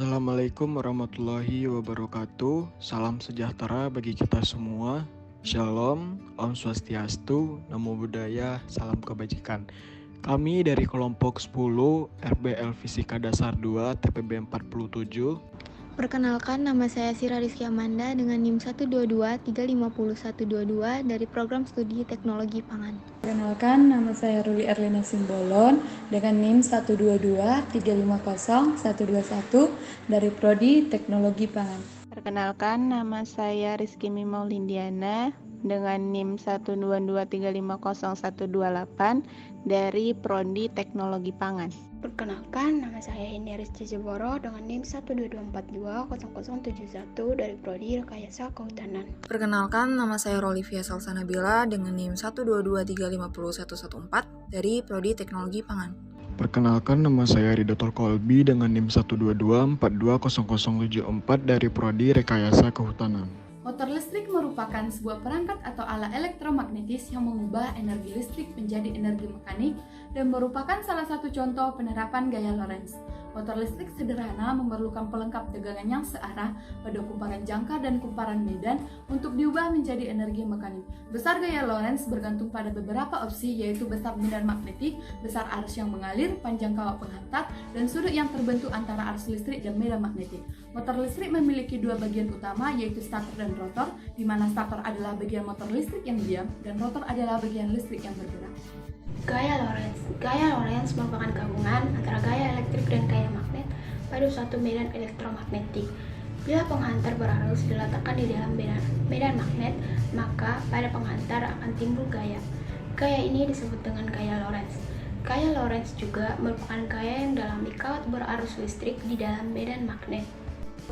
Assalamualaikum warahmatullahi wabarakatuh. Salam sejahtera bagi kita semua. Shalom, Om Swastiastu, Namo Buddhaya, salam kebajikan. Kami dari kelompok 10 RBL Fisika Dasar 2 TPB 47. Perkenalkan, nama saya Sira Rizky Amanda dengan NIM 122-35122 dari Program Studi Teknologi Pangan. Perkenalkan, nama saya Ruli Erlina Simbolon dengan NIM 122-350-121 dari Prodi Teknologi Pangan. Perkenalkan, nama saya Rizky Mimau Lindiana dengan NIM 122-350-128 dari Prodi Teknologi Pangan. Perkenalkan, nama saya Hindi Rizky Jeboro dengan NIM 122420071 dari Prodi Rekayasa Kehutanan. Perkenalkan, nama saya Rolivia Salsanabila dengan NIM 122-350-114 dari Prodi Teknologi Pangan. Perkenalkan, nama saya Ridatul Kolbi dengan NIM 122-420074 dari Prodi Rekayasa Kehutanan. Motor listrik merupakan sebuah perangkat atau alat elektromagnetis yang mengubah energi listrik menjadi energi mekanik dan merupakan salah satu contoh penerapan gaya Lorentz. Motor listrik sederhana memerlukan pelengkap tegangan yang searah pada kumparan jangkar dan kumparan medan untuk diubah menjadi energi mekanik. Besar gaya Lorentz bergantung pada beberapa opsi, yaitu besar medan magnetik, besar arus yang mengalir, panjang kawat penghantar, dan sudut yang terbentuk antara arus listrik dan medan magnetik. Motor listrik memiliki dua bagian utama, yaitu stator dan rotor, di mana stator adalah bagian motor listrik yang diam dan rotor adalah bagian listrik yang bergerak. Gaya Lorentz merupakan gabungan antara gaya elektrik dan gaya magnet pada suatu medan elektromagnetik. Bila penghantar berarus diletakkan di dalam medan magnet, maka pada penghantar akan timbul gaya. Gaya ini disebut dengan gaya Lorentz. Gaya Lorentz juga merupakan gaya yang dalam kawat berarus listrik di dalam medan magnet.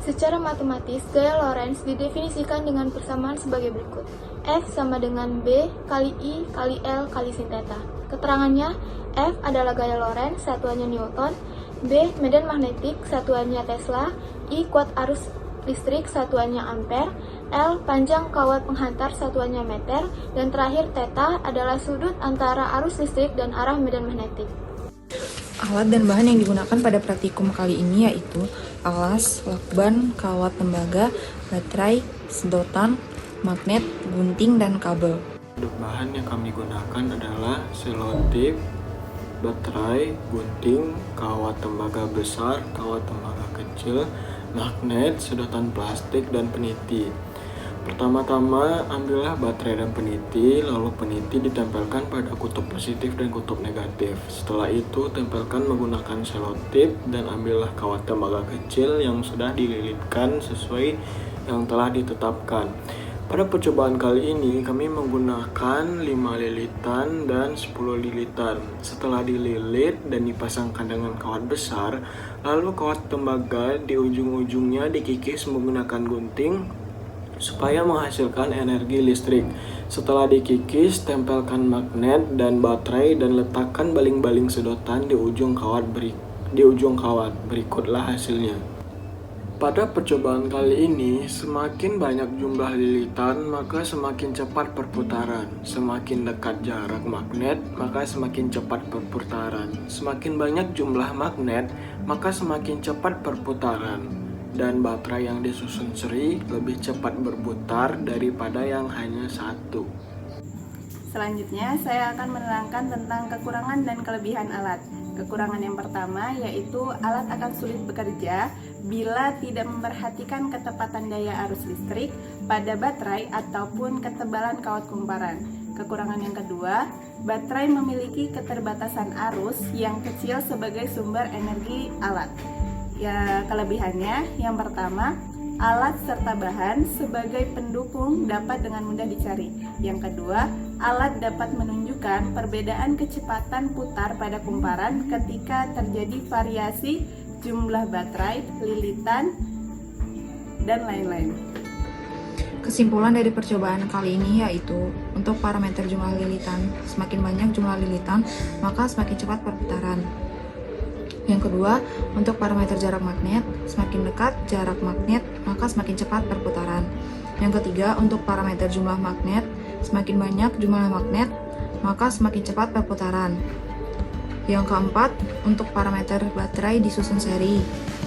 Secara matematis, gaya Lorentz didefinisikan dengan persamaan sebagai berikut. F sama dengan B kali I kali L kali sin theta. Keterangannya, F adalah gaya Lorentz, satuannya Newton, B medan magnetik, satuannya Tesla, I kuat arus listrik, satuannya ampere, L panjang kawat penghantar, satuannya meter, dan terakhir theta adalah sudut antara arus listrik dan arah medan magnetik. Alat dan bahan yang digunakan pada praktikum kali ini yaitu alas, lakban, kawat tembaga, baterai, sedotan, magnet, gunting, dan kabel. Untuk bahan yang kami gunakan adalah selotip, baterai, gunting, kawat tembaga besar, kawat tembaga kecil, magnet, sedotan plastik, dan peniti. Pertama-tama ambillah baterai dan peniti, lalu peniti ditempelkan pada kutub positif dan kutub negatif. Setelah itu tempelkan menggunakan selotip dan ambillah kawat tembaga kecil yang sudah dililitkan sesuai yang telah ditetapkan. Pada percobaan kali ini kami menggunakan 5 lilitan dan 10 lilitan. Setelah dililit dan dipasangkan dengan kawat besar, lalu kawat tembaga di ujung-ujungnya dikikis menggunakan gunting supaya menghasilkan energi listrik. Setelah dikikis, tempelkan magnet dan baterai dan letakkan baling-baling sedotan di ujung kawat. Berikutlah hasilnya. Pada percobaan kali ini, semakin banyak jumlah lilitan, maka semakin cepat perputaran. Semakin dekat jarak magnet, maka semakin cepat perputaran. Semakin banyak jumlah magnet, maka semakin cepat perputaran. Dan baterai yang disusun seri lebih cepat berputar daripada yang hanya satu. Selanjutnya, saya akan menerangkan tentang kekurangan dan kelebihan alat. Kekurangan yang pertama yaitu alat akan sulit bekerja bila tidak memperhatikan ketepatan daya arus listrik pada baterai ataupun ketebalan kawat kumparan. Kekurangan yang kedua, baterai memiliki keterbatasan arus yang kecil sebagai sumber energi alat. Ya, kelebihannya yang pertama, alat serta bahan sebagai pendukung dapat dengan mudah dicari. Yang kedua, alat dapat menunjukkan perbedaan kecepatan putar pada kumparan ketika terjadi variasi jumlah baterai, lilitan, dan lain-lain. Kesimpulan dari percobaan kali ini yaitu untuk parameter jumlah lilitan, semakin banyak jumlah lilitan, maka semakin cepat perputaran. Yang kedua, untuk parameter jarak magnet, semakin dekat jarak magnet, maka semakin cepat perputaran. Yang ketiga, untuk parameter jumlah magnet, semakin banyak jumlah magnet, maka semakin cepat perputaran. Yang keempat, untuk parameter baterai disusun seri,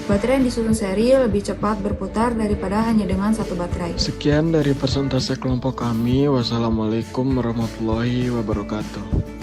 Baterai yang disusun seri lebih cepat berputar daripada hanya dengan satu baterai. Sekian dari persentase kelompok kami. Wassalamualaikum warahmatullahi wabarakatuh.